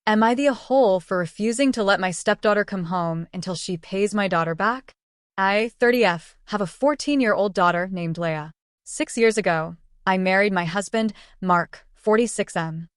Am I the a-hole for refusing to let my stepdaughter come home until she pays my daughter back? I, 30F, have a 14-year-old daughter named Leia. 6 years ago, I married my husband, Mark, 46M.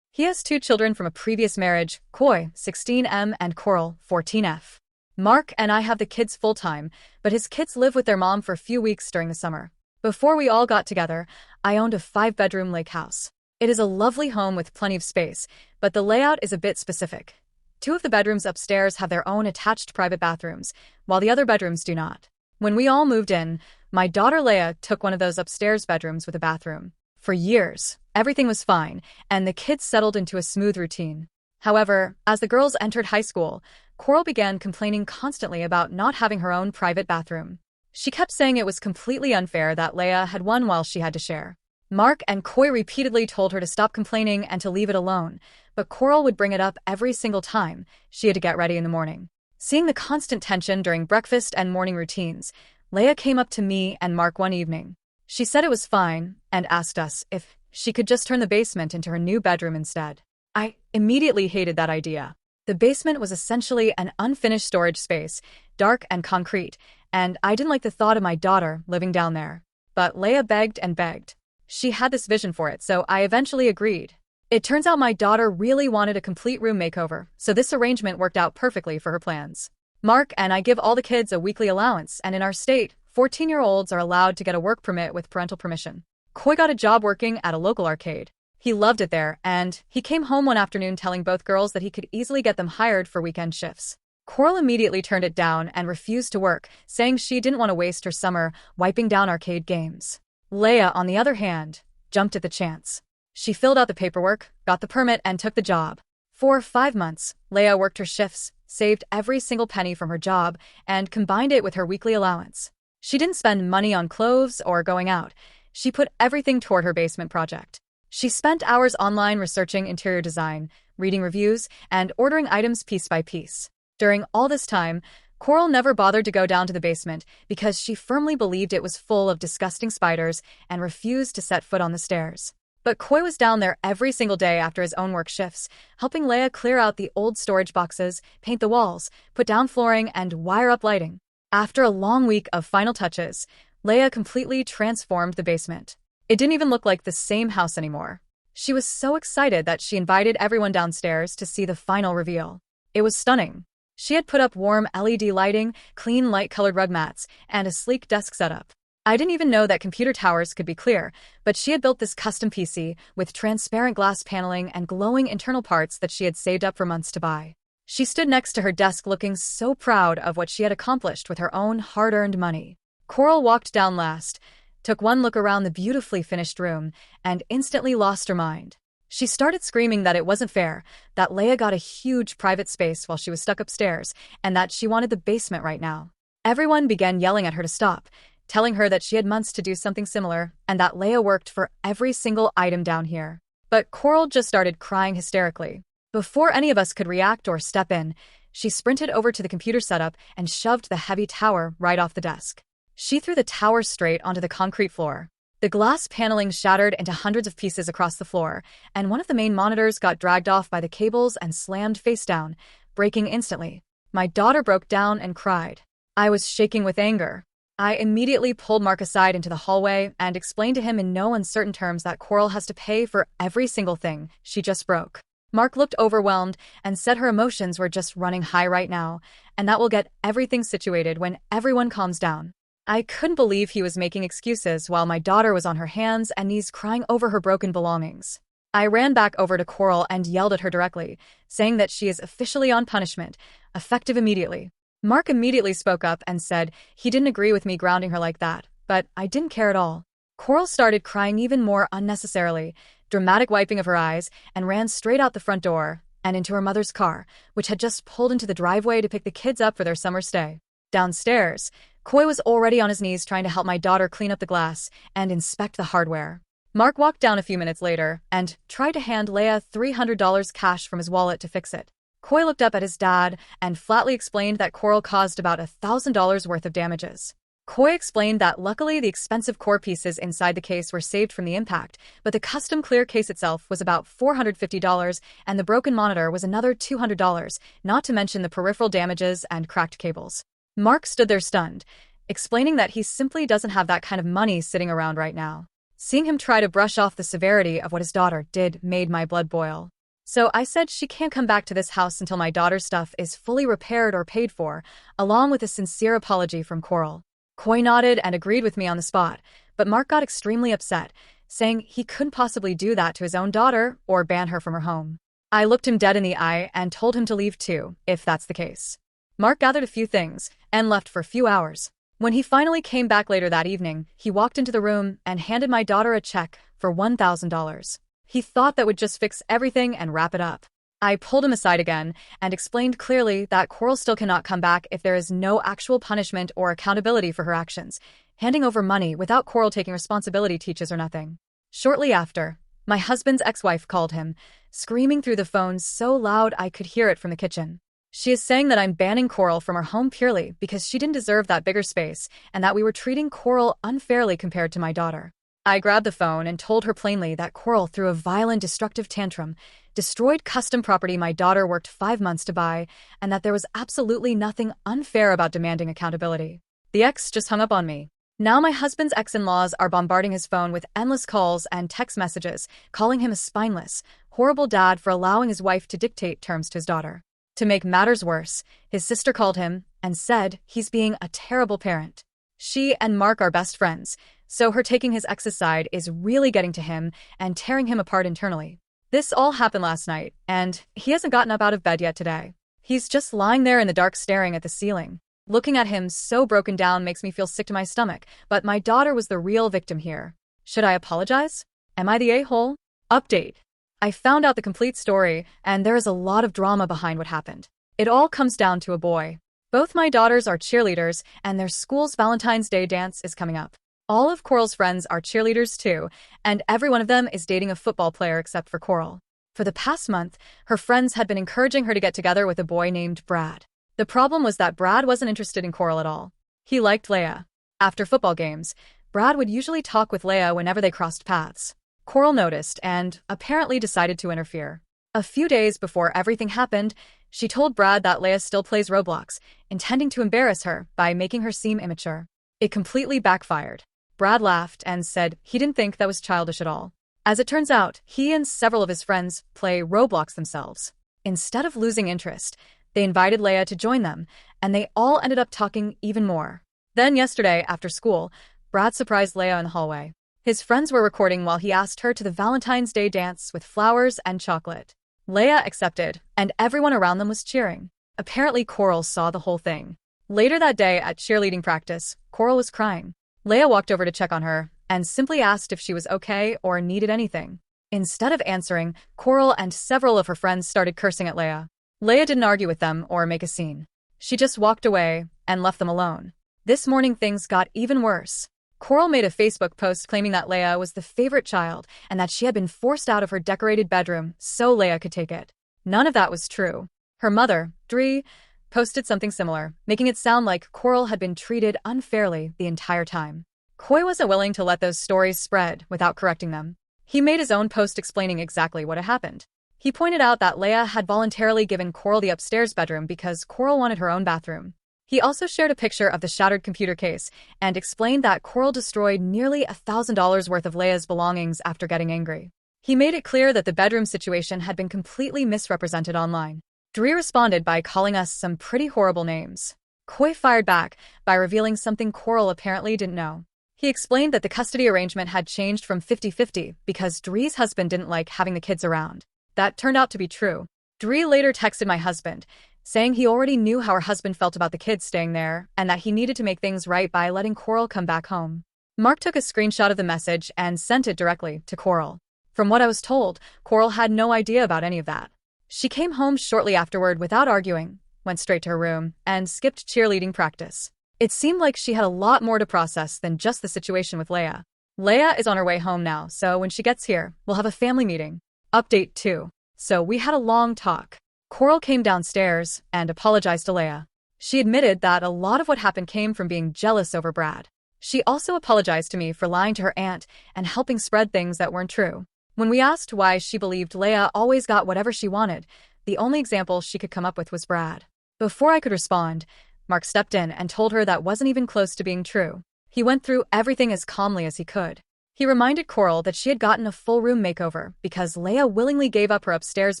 He has two children from a previous marriage, Koi, 16M, and Coral, 14F. Mark and I have the kids full-time, but his kids live with their mom for a few weeks during the summer. Before we all got together, I owned a 5-bedroom lake house. It is a lovely home with plenty of space, but the layout is a bit specific. 2 of the bedrooms upstairs have their own attached private bathrooms, while the other bedrooms do not. When we all moved in, my daughter Leia took one of those upstairs bedrooms with a bathroom. For years, everything was fine, and the kids settled into a smooth routine. However, as the girls entered high school, Coral began complaining constantly about not having her own private bathroom. She kept saying it was completely unfair that Leia had one while she had to share. Mark and Koi repeatedly told her to stop complaining and to leave it alone, but Coral would bring it up every single time she had to get ready in the morning. Seeing the constant tension during breakfast and morning routines, Leia came up to me and Mark one evening. She said it was fine and asked us if she could just turn the basement into her new bedroom instead. I immediately hated that idea. The basement was essentially an unfinished storage space, dark and concrete, and I didn't like the thought of my daughter living down there. But Leia begged and begged. She had this vision for it, so I eventually agreed. It turns out my daughter really wanted a complete room makeover, so this arrangement worked out perfectly for her plans. Mark and I give all the kids a weekly allowance, and in our state, 14-year-olds are allowed to get a work permit with parental permission. Koi got a job working at a local arcade. He loved it there, and he came home one afternoon telling both girls that he could easily get them hired for weekend shifts. Coral immediately turned it down and refused to work, saying she didn't want to waste her summer wiping down arcade games. Leia, on the other hand, jumped at the chance. She filled out the paperwork, got the permit, and took the job. For 5 months, Leia worked her shifts, saved every single penny from her job, and combined it with her weekly allowance. She didn't spend money on clothes or going out. She put everything toward her basement project. She spent hours online researching interior design, reading reviews, and ordering items piece by piece. During all this time, Coral never bothered to go down to the basement because she firmly believed it was full of disgusting spiders and refused to set foot on the stairs. But Koi was down there every single day after his own work shifts, helping Leia clear out the old storage boxes, paint the walls, put down flooring, and wire up lighting. After a long week of final touches, Leia completely transformed the basement. It didn't even look like the same house anymore. She was so excited that she invited everyone downstairs to see the final reveal. It was stunning. She had put up warm LED lighting, clean light-colored rug mats, and a sleek desk setup. I didn't even know that computer towers could be clear, but she had built this custom PC with transparent glass paneling and glowing internal parts that she had saved up for months to buy. She stood next to her desk looking so proud of what she had accomplished with her own hard-earned money. Coral walked down last, took one look around the beautifully finished room, and instantly lost her mind. She started screaming that it wasn't fair, that Leia got a huge private space while she was stuck upstairs, and that she wanted the basement right now. Everyone began yelling at her to stop, telling her that she had months to do something similar, and that Leia worked for every single item down here. But Coral just started crying hysterically. Before any of us could react or step in, she sprinted over to the computer setup and shoved the heavy tower right off the desk. She threw the tower straight onto the concrete floor. The glass paneling shattered into hundreds of pieces across the floor, and one of the main monitors got dragged off by the cables and slammed face down, breaking instantly. My daughter broke down and cried. I was shaking with anger. I immediately pulled Mark aside into the hallway and explained to him in no uncertain terms that Coral has to pay for every single thing she just broke. Mark looked overwhelmed and said her emotions were just running high right now, and that we'll get everything situated when everyone calms down. I couldn't believe he was making excuses while my daughter was on her hands and knees crying over her broken belongings. I ran back over to Coral and yelled at her directly, saying that she is officially on punishment, effective immediately. Mark immediately spoke up and said he didn't agree with me grounding her like that, but I didn't care at all. Coral started crying even more unnecessarily, dramatic wiping of her eyes, and ran straight out the front door and into her mother's car, which had just pulled into the driveway to pick the kids up for their summer stay. Downstairs, Koi was already on his knees trying to help my daughter clean up the glass and inspect the hardware. Mark walked down a few minutes later and tried to hand Leia $300 cash from his wallet to fix it. Koi looked up at his dad and flatly explained that Coral caused about $1,000 worth of damages. Coy explained that luckily the expensive core pieces inside the case were saved from the impact, but the custom clear case itself was about $450 and the broken monitor was another $200, not to mention the peripheral damages and cracked cables. Mark stood there stunned, explaining that he simply doesn't have that kind of money sitting around right now. Seeing him try to brush off the severity of what his daughter did made my blood boil. So I said she can't come back to this house until my daughter's stuff is fully repaired or paid for, along with a sincere apology from Coral. Coy nodded and agreed with me on the spot, but Mark got extremely upset, saying he couldn't possibly do that to his own daughter or ban her from her home. I looked him dead in the eye and told him to leave too, if that's the case. Mark gathered a few things and left for a few hours. When he finally came back later that evening, he walked into the room and handed my daughter a check for $1,000. He thought that would just fix everything and wrap it up. I pulled him aside again and explained clearly that Coral still cannot come back if there is no actual punishment or accountability for her actions. Handing over money without Coral taking responsibility teaches her nothing. Shortly after, my husband's ex-wife called him, screaming through the phone so loud I could hear it from the kitchen. She is saying that I'm banning Coral from her home purely because she didn't deserve that bigger space and that we were treating Coral unfairly compared to my daughter. I grabbed the phone and told her plainly that Coral threw a violent, destructive tantrum, destroyed custom property my daughter worked 5 months to buy, and that there was absolutely nothing unfair about demanding accountability. The ex just hung up on me. Now my husband's ex-in-laws are bombarding his phone with endless calls and text messages, calling him a spineless, horrible dad for allowing his wife to dictate terms to his daughter. To make matters worse, his sister called him and said he's being a terrible parent. She and Mark are best friends, so her taking his ex's side is really getting to him and tearing him apart internally. This all happened last night, and he hasn't gotten up out of bed yet today. He's just lying there in the dark staring at the ceiling. Looking at him so broken down makes me feel sick to my stomach, but my daughter was the real victim here. Should I apologize? Am I the a-hole? Update. I found out the complete story, and there is a lot of drama behind what happened. It all comes down to a boy. Both my daughters are cheerleaders, and their school's Valentine's Day dance is coming up. All of Coral's friends are cheerleaders too, and every one of them is dating a football player except for Coral. For the past month, her friends had been encouraging her to get together with a boy named Brad. The problem was that Brad wasn't interested in Coral at all. He liked Leia. After football games, Brad would usually talk with Leia whenever they crossed paths. Coral noticed and apparently decided to interfere. A few days before everything happened, she told Brad that Leia still plays Roblox, intending to embarrass her by making her seem immature. It completely backfired. Brad laughed and said he didn't think that was childish at all. As it turns out, he and several of his friends play Roblox themselves. Instead of losing interest, they invited Leia to join them, and they all ended up talking even more. Then yesterday, after school, Brad surprised Leia in the hallway. His friends were recording while he asked her to the Valentine's Day dance with flowers and chocolate. Leia accepted, and everyone around them was cheering. Apparently, Coral saw the whole thing. Later that day at cheerleading practice, Coral was crying. Leia walked over to check on her and simply asked if she was okay or needed anything. Instead of answering, Coral and several of her friends started cursing at Leia. Leia didn't argue with them or make a scene. She just walked away and left them alone. This morning things got even worse. Coral made a Facebook post claiming that Leia was the favorite child and that she had been forced out of her decorated bedroom so Leia could take it. None of that was true. Her mother, Dree, posted something similar, making it sound like Coral had been treated unfairly the entire time. Coy wasn't willing to let those stories spread without correcting them. He made his own post explaining exactly what had happened. He pointed out that Leia had voluntarily given Coral the upstairs bedroom because Coral wanted her own bathroom. He also shared a picture of the shattered computer case and explained that Coral destroyed nearly $1,000 worth of Leia's belongings after getting angry. He made it clear that the bedroom situation had been completely misrepresented online. Dree responded by calling us some pretty horrible names. Coy fired back by revealing something Coral apparently didn't know. He explained that the custody arrangement had changed from 50-50 because Dree's husband didn't like having the kids around. That turned out to be true. Dree later texted my husband, saying he already knew how her husband felt about the kids staying there and that he needed to make things right by letting Coral come back home. Mark took a screenshot of the message and sent it directly to Coral. From what I was told, Coral had no idea about any of that. She came home shortly afterward without arguing, went straight to her room, and skipped cheerleading practice. It seemed like she had a lot more to process than just the situation with Leia. Leia is on her way home now, so when she gets here, we'll have a family meeting. Update 2. So we had a long talk. Coral came downstairs and apologized to Leia. She admitted that a lot of what happened came from being jealous over Brad. She also apologized to me for lying to her aunt and helping spread things that weren't true. When we asked why she believed Leia always got whatever she wanted, the only example she could come up with was Brad. Before I could respond, Mark stepped in and told her that wasn't even close to being true. He went through everything as calmly as he could. He reminded Coral that she had gotten a full room makeover because Leia willingly gave up her upstairs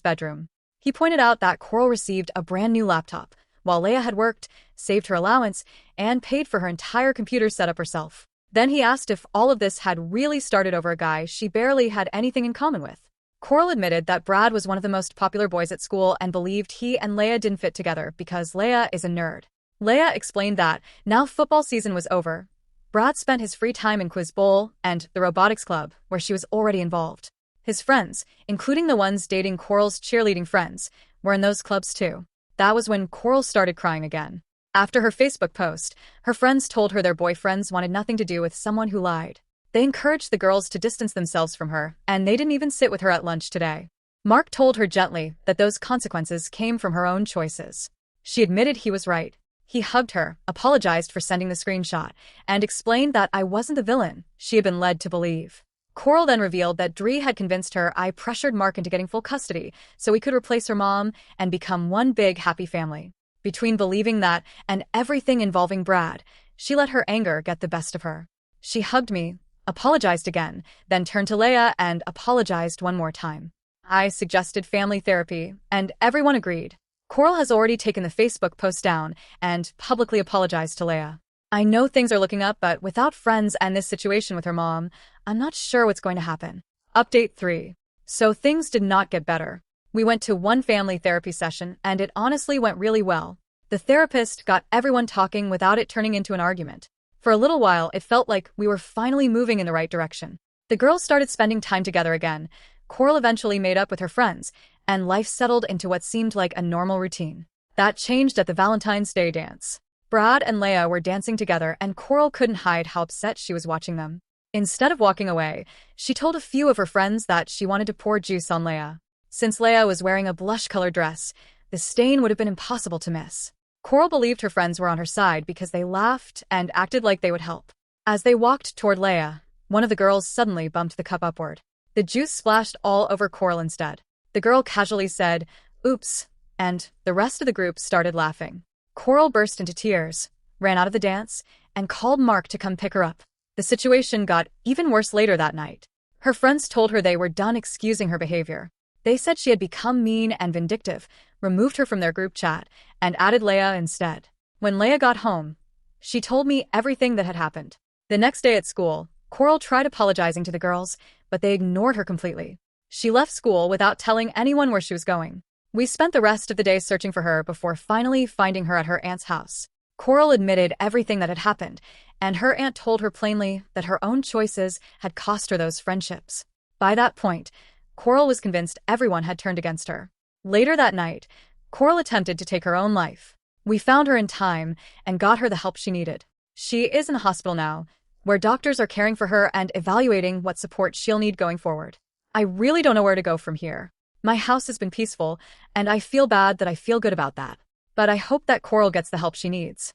bedroom. He pointed out that Coral received a brand new laptop, while Leia had worked, saved her allowance, and paid for her entire computer setup herself. Then he asked if all of this had really started over a guy she barely had anything in common with. Coral admitted that Brad was one of the most popular boys at school and believed he and Leia didn't fit together because Leia is a nerd. Leia explained that, now football season was over, Brad spent his free time in Quiz Bowl and the robotics club, where she was already involved. His friends, including the ones dating Coral's cheerleading friends, were in those clubs too. That was when Coral started crying again. After her Facebook post, her friends told her their boyfriends wanted nothing to do with someone who lied. They encouraged the girls to distance themselves from her, and they didn't even sit with her at lunch today. Mark told her gently that those consequences came from her own choices. She admitted he was right. He hugged her, apologized for sending the screenshot, and explained that I wasn't the villain she had been led to believe. Coral then revealed that Dree had convinced her I pressured Mark into getting full custody so we could replace her mom and become one big happy family. Between believing that and everything involving Brad, she let her anger get the best of her. She hugged me, apologized again, then turned to Leia and apologized one more time. I suggested family therapy, and everyone agreed. Coral has already taken the Facebook post down and publicly apologized to Leia. I know things are looking up, but without friends and this situation with her mom, I'm not sure what's going to happen. Update 3. So things did not get better. We went to one family therapy session, and it honestly went really well. The therapist got everyone talking without it turning into an argument. For a little while, it felt like we were finally moving in the right direction. The girls started spending time together again. Coral eventually made up with her friends, and life settled into what seemed like a normal routine. That changed at the Valentine's Day dance. Brad and Leia were dancing together, and Coral couldn't hide how upset she was watching them. Instead of walking away, she told a few of her friends that she wanted to pour juice on Leia. Since Leia was wearing a blush-colored dress, the stain would have been impossible to miss. Coral believed her friends were on her side because they laughed and acted like they would help. As they walked toward Leia, one of the girls suddenly bumped the cup upward. The juice splashed all over Coral instead. The girl casually said, "Oops," and the rest of the group started laughing. Coral burst into tears, ran out of the dance, and called Mark to come pick her up. The situation got even worse later that night. Her friends told her they were done excusing her behavior. They said she had become mean and vindictive, removed her from their group chat, and added Leia instead. When Leia got home, she told me everything that had happened. The next day at school, Coral tried apologizing to the girls, but they ignored her completely. She left school without telling anyone where she was going. We spent the rest of the day searching for her before finally finding her at her aunt's house. Coral admitted everything that had happened, and her aunt told her plainly that her own choices had cost her those friendships. By that point, Coral was convinced everyone had turned against her. Later that night, Coral attempted to take her own life. We found her in time and got her the help she needed. She is in a hospital now, where doctors are caring for her and evaluating what support she'll need going forward. I really don't know where to go from here. My house has been peaceful, and I feel bad that I feel good about that. But I hope that Coral gets the help she needs.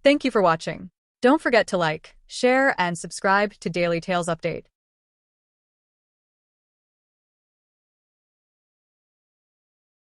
Thank you for watching. Don't forget to like, share, and subscribe to Daily Tales Update.